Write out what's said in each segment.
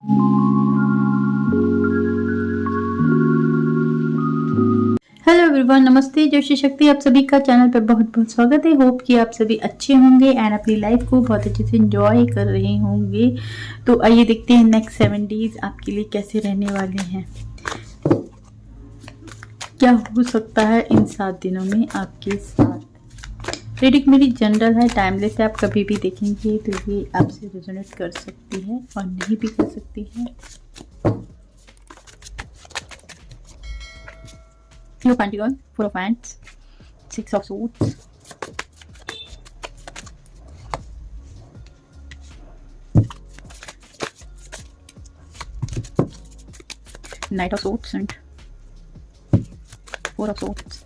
Hello everyone, नमस्ते। ज्योतिष शक्ति आप सभी का चैनल पर बहुत बहुत स्वागत है। होप कि आप सभी अच्छे होंगे एंड अपनी लाइफ को बहुत अच्छे से एंजॉय कर रहे होंगे। तो आइए देखते हैं नेक्स्ट 7 डेज आपके लिए कैसे रहने वाले हैं, क्या हो सकता है इन 7 दिनों में आपके साथ। रीडिंग मेरी जनरल है, टाइमलेस है, आप कभी भी देखेंगे तो ये आपसे रेजोनेट कर सकती है और नहीं भी कर सकती है। Three of Pentacles, Four of Wands, Six of Swords, Knight of Swords and Four of Swords,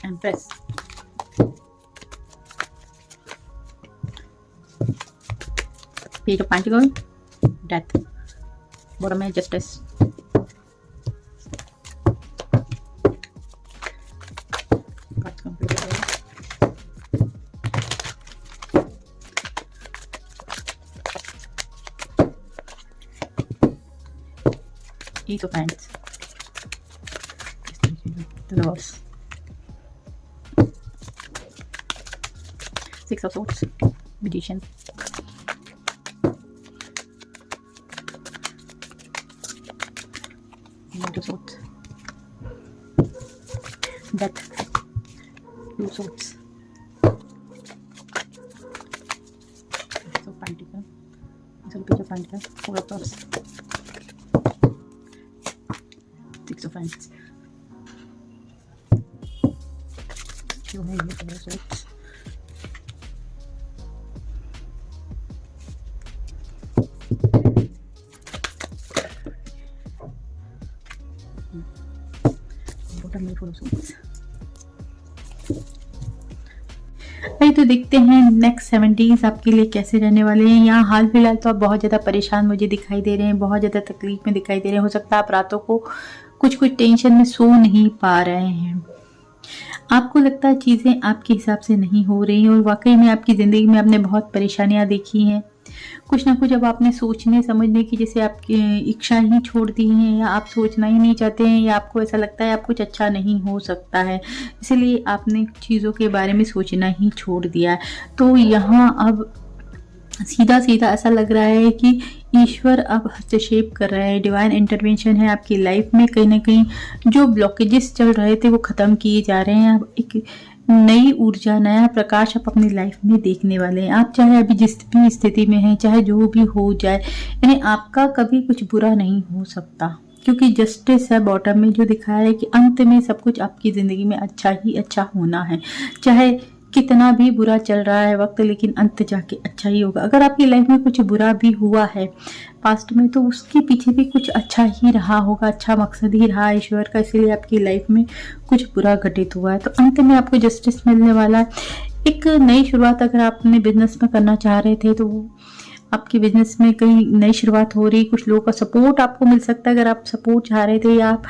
Empress, Page of Pentacles, Death, bottom में Justice, Ace of Wands, the Lovers, Six of Swords, Magician, Knight of Swords, Death, Two of Swords, Ace of Pentacles, Page of Pentacles, Four of Cups, Six of Wands, जो है ये Four of Swords, bottom में Four of Swords। तो देखते हैं next 7 days आपके लिए कैसे रहने वाले हैं। यहाँ हाल फिलहाल तो आप बहुत ज़्यादा परेशान मुझे दिखाई दे रहे हैं, बहुत ज़्यादा तकलीफ में दिखाई दे रहे हैं। हो सकता है आप रातों को कुछ टेंशन में सो नहीं पा रहे हैं, आपको लगता है चीज़ें आपके हिसाब से नहीं हो रही और वाकई में आपकी ज़िंदगी में आपने बहुत परेशानियाँ देखी हैं। कुछ ना कुछ अब आपने सोचने समझने की जैसे आपकी इच्छा ही छोड़ दी है, या आप सोचना ही नहीं चाहते हैं, या आपको ऐसा लगता है आप कुछ अच्छा नहीं हो सकता है, इसलिए आपने चीज़ों के बारे में सोचना ही छोड़ दिया है। तो यहाँ अब सीधा सीधा ऐसा लग रहा है कि ईश्वर अब हस्तक्षेप कर रहा है, डिवाइन इंटरवेंशन है आपकी लाइफ में। कहीं ना कहीं जो ब्लॉकेजेस चल रहे थे वो ख़त्म किए जा रहे हैं। अब एक नई ऊर्जा, नया प्रकाश आप अपनी लाइफ में देखने वाले हैं। आप चाहे अभी जिस भी स्थिति में हैं, चाहे जो भी हो जाए, यानी आपका कभी कुछ बुरा नहीं हो सकता, क्योंकि जस्टिस है बॉटम में, जो दिखाया है कि अंत में सब कुछ आपकी ज़िंदगी में अच्छा ही अच्छा होना है। चाहे कितना भी बुरा चल रहा है वक्त, लेकिन अंत जाके अच्छा ही होगा। अगर आपकी लाइफ में कुछ बुरा भी हुआ है पास्ट में, तो उसके पीछे भी कुछ अच्छा ही रहा होगा, अच्छा मकसद ही रहा ईश्वर का, इसीलिए आपकी लाइफ में कुछ बुरा घटित हुआ है। तो अंत में आपको जस्टिस मिलने वाला है। एक नई शुरुआत अगर आप अपने बिजनेस में करना चाह रहे थे तो आपके बिजनेस में कहीं नई शुरुआत हो रही, कुछ लोगों का सपोर्ट आपको मिल सकता है। अगर आप सपोर्ट चाह रहे थे, या आप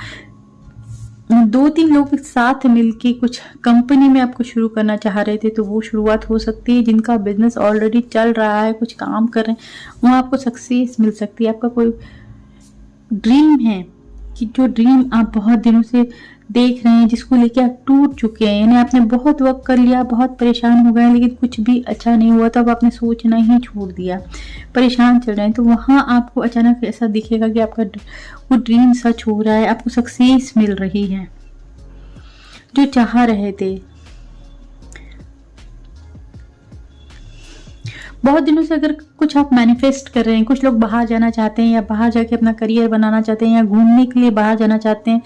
2-3 लोग साथ मिलके कुछ कंपनी में आपको शुरू करना चाह रहे थे, तो वो शुरुआत हो सकती है। जिनका बिजनेस ऑलरेडी चल रहा है, कुछ काम कर रहे हैं, वहाँ आपको सक्सेस मिल सकती है। आपका कोई ड्रीम है कि जो ड्रीम आप बहुत दिनों से देख रहे हैं, जिसको लेके आप टूट चुके हैं, यानी आपने बहुत वक्त कर लिया, बहुत परेशान हो गए, लेकिन कुछ भी अच्छा नहीं हुआ, तो अब आपने सोचना ही छोड़ दिया, परेशान चल रहे हैं, तो वहाँ आपको अचानक ऐसा दिखेगा कि आपका वो ड्रीम सच हो रहा है, आपको सक्सेस मिल रही है जो चाह रहे थे। बहुत दिनों से अगर कुछ आप मैनिफेस्ट कर रहे हैं, कुछ लोग बाहर जाना चाहते हैं, या बाहर जाके अपना करियर बनाना चाहते हैं, या घूमने के लिए बाहर जाना चाहते हैं,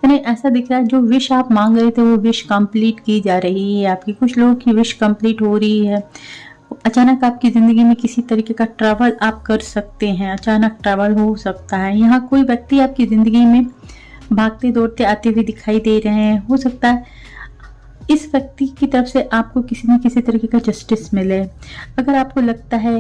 यानी ऐसा दिख रहा है जो विश आप मांग रहे थे वो विश कंप्लीट की जा रही है आपकी। कुछ लोगों की विश कंप्लीट हो रही है। अचानक आपकी ज़िंदगी में किसी तरीके का ट्रैवल आप कर सकते हैं, अचानक ट्रैवल हो सकता है। यहाँ कोई व्यक्ति आपकी ज़िंदगी में भागते दौड़ते आते हुए दिखाई दे रहे हैं। हो सकता है इस व्यक्ति की तरफ से आपको किसी न किसी तरीके का जस्टिस मिले। अगर आपको लगता है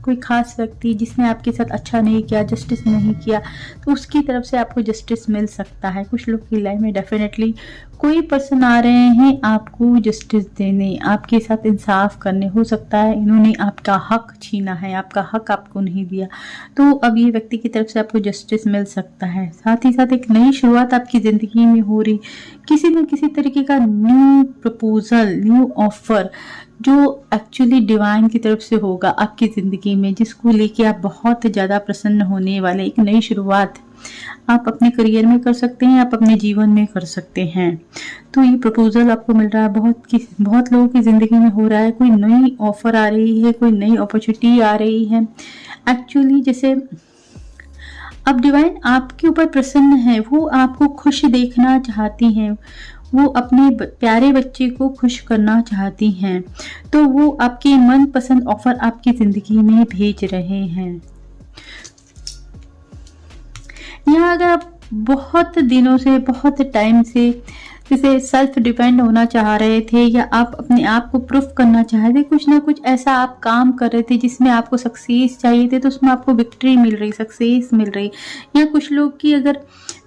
कोई खास व्यक्ति जिसने आपके साथ अच्छा नहीं किया, जस्टिस नहीं किया, तो उसकी तरफ से आपको जस्टिस मिल सकता है। कुछ लोग की लाइफ में डेफिनेटली कोई पर्सन आ रहे हैं आपको जस्टिस देने, आपके साथ इंसाफ करने। हो सकता है इन्होंने आपका हक छीना है, आपका हक आपको नहीं दिया, तो अब ये व्यक्ति की तरफ से आपको जस्टिस मिल सकता है। साथ ही साथ एक नई शुरुआत आपकी ज़िंदगी में हो रही, किसी न किसी तरीके का न्यू प्रपोजल, न्यू ऑफर जो एक्चुअली डिवाइन की तरफ से होगा आपकी ज़िंदगी में, जिसको लेके आप बहुत ज़्यादा प्रसन्न होने वाले। एक नई शुरुआत आप अपने करियर में कर सकते हैं, आप अपने जीवन में कर सकते हैं। तो ये प्रपोजल आपको मिल रहा है, बहुत लोगों की ज़िंदगी में हो रहा है। कोई नई ऑफर आ रही है, कोई नई अपॉर्चुनिटी आ रही है। एक्चुअली जैसे अब डिवाइन आपके ऊपर प्रसन्न है, वो आपको खुश देखना चाहती हैं, वो अपने प्यारे बच्चे को खुश करना चाहती हैं, तो वो आपके मनपसंद ऑफर आपकी ज़िंदगी में भेज रहे हैं। यहाँ अगर आप बहुत दिनों से, बहुत टाइम से जैसे सेल्फ डिपेंड होना चाह रहे थे, या आप अपने आप को प्रूफ करना चाह रहे थे, कुछ ना कुछ ऐसा आप काम कर रहे थे जिसमें आपको सक्सेस चाहिए थे, तो उसमें आपको विक्ट्री मिल रही, सक्सेस मिल रही। या कुछ लोग की अगर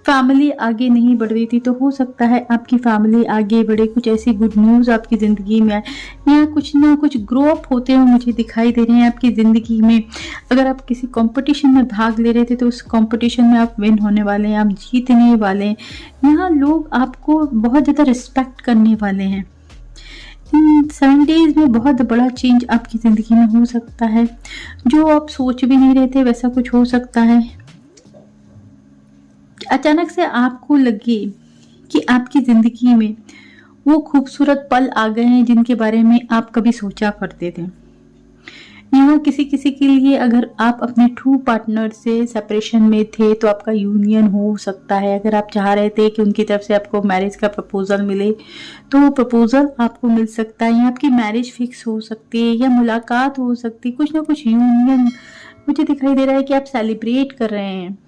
फैमिली आगे नहीं बढ़ रही थी, तो हो सकता है आपकी फैमिली आगे बढ़े, कुछ ऐसी गुड न्यूज़ आपकी ज़िंदगी में आए, या कुछ ना कुछ ग्रो अप होते हुए मुझे दिखाई दे रहे हैं आपकी ज़िंदगी में। अगर आप किसी कंपटीशन में भाग ले रहे थे, तो उस कंपटीशन में आप विन होने वाले हैं, आप जीतने वाले हैं। यहाँ लोग आपको बहुत ज़्यादा रिस्पेक्ट करने वाले हैं। इन 7 डेज में बहुत बड़ा चेंज आपकी ज़िंदगी में हो सकता है, जो आप सोच भी नहीं रहे थे वैसा कुछ हो सकता है। अचानक से आपको लगे कि आपकी ज़िंदगी में वो खूबसूरत पल आ गए हैं जिनके बारे में आप कभी सोचा करते थे। यहाँ किसी किसी के लिए अगर आप अपने ट्रू पार्टनर से सेपरेशन में थे, तो आपका यूनियन हो सकता है। अगर आप चाह रहे थे कि उनकी तरफ से आपको मैरिज का प्रपोजल मिले, तो वो प्रपोजल आपको मिल सकता है, या आपकी मैरिज फिक्स हो सकती है, या मुलाकात हो सकती है, कुछ ना कुछ यूनियन मुझे दिखाई दे रहा है कि आप सेलिब्रेट कर रहे हैं।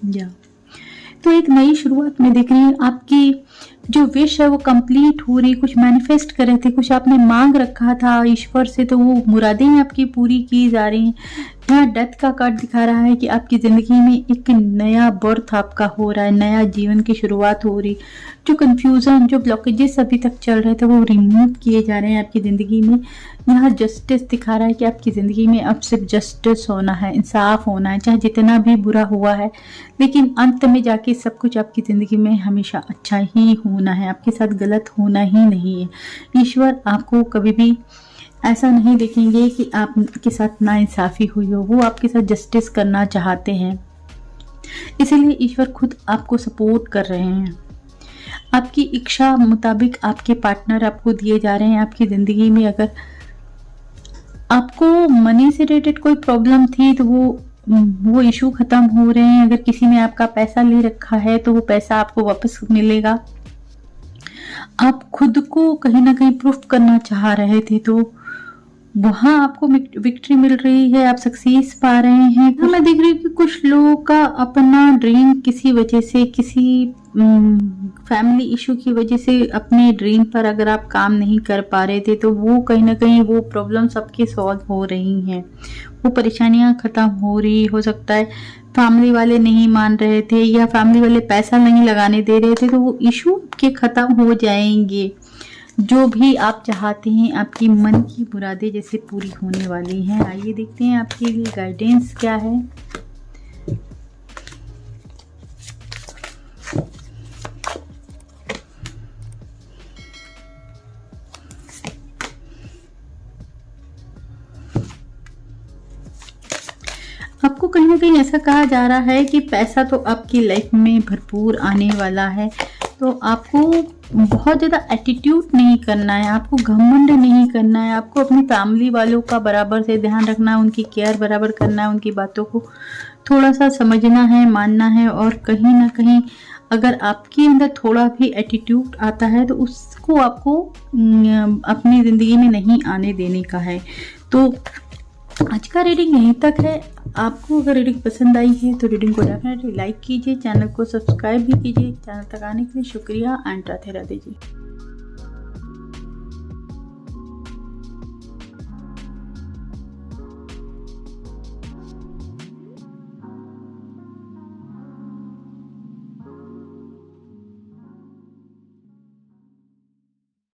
या तो एक नई शुरुआत में देख रही हूँ, आपकी जो विश है वो कंप्लीट हो रही। कुछ मैनिफेस्ट कर रहे थे, कुछ आपने मांग रखा था ईश्वर से, तो वो मुरादें आपकी पूरी की जा रही हैं। यहाँ डेथ का कार्ड दिखा रहा है कि आपकी ज़िंदगी में एक नया बर्थ आपका हो रहा है, नया जीवन की शुरुआत हो रही। जो कन्फ्यूज़न, जो ब्लॉकेजेस अभी तक चल रहे थे, वो रिमूव किए जा रहे हैं आपकी ज़िंदगी में। यहाँ जस्टिस दिखा रहा है कि आपकी ज़िंदगी में अब सिर्फ जस्टिस होना है, इंसाफ होना है, चाहे जितना भी बुरा हुआ है, लेकिन अंत में जाके सब कुछ आपकी ज़िंदगी में हमेशा अच्छा ही होना है, आपके साथ गलत होना ही नहीं है। ईश्वर आपको कभी भी ऐसा नहीं देखेंगे कि आपके साथ नाइंसाफ़ी हुई हो, वो आपके साथ जस्टिस करना चाहते हैं, इसीलिए ईश्वर खुद आपको सपोर्ट कर रहे हैं। आपकी इच्छा मुताबिक आपके पार्टनर आपको दिए जा रहे हैं आपकी ज़िंदगी में। अगर आपको मनी से रिलेटेड कोई प्रॉब्लम थी, तो वो इशू ख़त्म हो रहे हैं। अगर किसी ने आपका पैसा ले रखा है, तो वो पैसा आपको वापस मिलेगा। आप खुद को कहीं ना कहीं प्रूफ करना चाह रहे थे, तो वहाँ आपको विक्ट्री मिल रही है, आप सक्सेस पा रहे हैं। मैं देख रही हूँ कि कुछ लोगों का अपना ड्रीम किसी वजह से, किसी फैमिली इशू की वजह से अपने ड्रीम पर अगर आप काम नहीं कर पा रहे थे, तो वो कहीं ना कहीं वो प्रॉब्लम सबके सॉल्व हो रही हैं, वो परेशानियां ख़त्म हो रही। हो सकता है फैमिली वाले नहीं मान रहे थे, या फैमिली वाले पैसा नहीं लगाने दे रहे थे, तो वो इशू के ख़त्म हो जाएंगे। जो भी आप चाहते हैं, आपकी मन की मुरादें जैसे पूरी होने वाली हैं। आइए देखते हैं आपके लिए गाइडेंस क्या है। आपको कहीं ना कहीं ऐसा कहा जा रहा है कि पैसा तो आपकी लाइफ में भरपूर आने वाला है, तो आपको बहुत ज़्यादा एटीट्यूड नहीं करना है, आपको घमंड नहीं करना है, आपको अपनी फैमिली वालों का बराबर से ध्यान रखना है, उनकी केयर बराबर करना है, उनकी बातों को थोड़ा सा समझना है, मानना है। और कहीं ना कहीं अगर आपके अंदर थोड़ा भी एटीट्यूड आता है, तो उसको आपको अपनी ज़िंदगी में नहीं आने देने का है। तो आज का रीडिंग यहीं तक है। आपको अगर रीडिंग पसंद आई है, तो रीडिंग को डेफिनेटली लाइक कीजिए, चैनल को सब्सक्राइब भी कीजिए। चैनल तक आने के लिए शुक्रिया एंड राधे राधे जी।